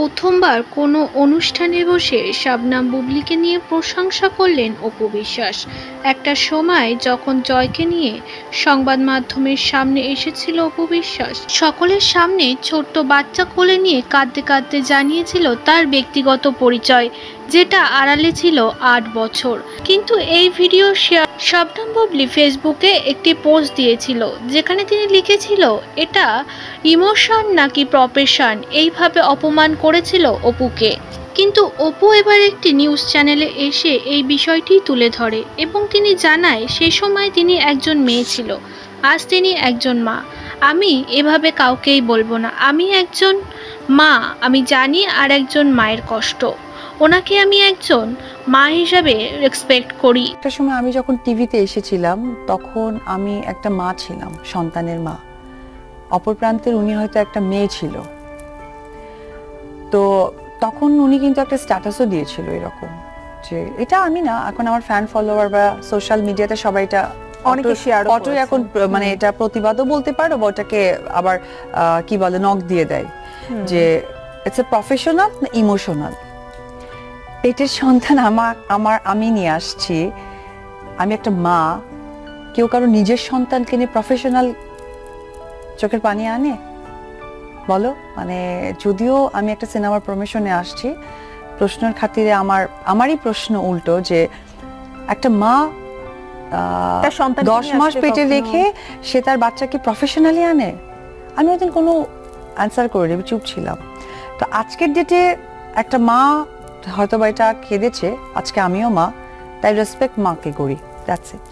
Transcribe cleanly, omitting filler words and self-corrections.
প্রথমবার কোনো অনুষ্ঠানে বসে শবনম বুবলীকে নিয়ে প্রশংসা করলেন অপু বিশ্বাস। একটা সময় যখন জয়কে নিয়ে সংবাদ মাধ্যমের সামনে এসেছিল অপু বিশ্বাস, সকলের সামনে ছোট্ট বাচ্চা কোলে নিয়ে কাঁদতে কাঁদতে জানিয়েছিল তার ব্যক্তিগত পরিচয়, যেটা আড়ালে ছিল ৮ বছর। কিন্তু এই ভিডিও শেয়ার শবনম বুবলী ফেসবুকে একটি পোস্ট দিয়েছিল, যেখানে তিনি লিখেছিল এটা ইমোশন নাকি প্রফেশন, এইভাবে অপমান করেছিল অপুকে। কিন্তু অপু এবার একটি নিউজ চ্যানেলে এসে এই বিষয়টি তুলে ধরে এবং তিনি জানায় সে সময় তিনি একজন মেয়ে ছিল, আজ তিনি একজন মা। আমি এভাবে কাউকেই বলবো না, আমি একজন মা, আমি জানি আর একজন মায়ের কষ্ট। ওনাকে আমি একজন মা হিসাবে রেসপেক্ট করি। একটা সময় আমি যখন টিভিতে এসেছিলাম তখন আমি একটা মা ছিলাম, সন্তানের মা। অপর প্রান্তের উনি হয়তো একটা মেয়ে ছিল। তো তখন উনি কিন্তু একটা স্ট্যাটাসও দিয়েছিল এরকম যে এটা আমি না, এখন আমার ফ্যান ফলোয়ার বা সোশ্যাল মিডিয়াতে সবাই এটা অনেকে শেয়ার ফটো এখন মানে এটা প্রতিবাদও বলতে পারো বা ওটাকে আবার কি বলে নক দিয়ে দেয় যে ইটস এ প্রফেশনাল না ইমোশনাল। পেটের সন্তান আমি নিয়ে আসছি, আমি একটা মা। কেউ কারো নিজের সন্তানকে নিয়ে প্রফেশনাল চোখের পানি আনে বলো? মানে যদিও আমি একটা সিনেমার প্রমোশনে আসছি, প্রশ্নের খাতিরে আমারই প্রশ্ন উল্টো যে একটা মা 10 মাস পেটে রেখে সে তার বাচ্চাকে প্রফেশনালি আনে। আমি ওদিন কোনো অ্যান্সার করিনি, আমি চুপ ছিলাম। তো আজকের ডেটে একটা মা হয়তো বা এটা কেঁদেছে, আজকে আমিও মা, তাই রেসপেক্ট মাকে করি, দ্যাটস ইট।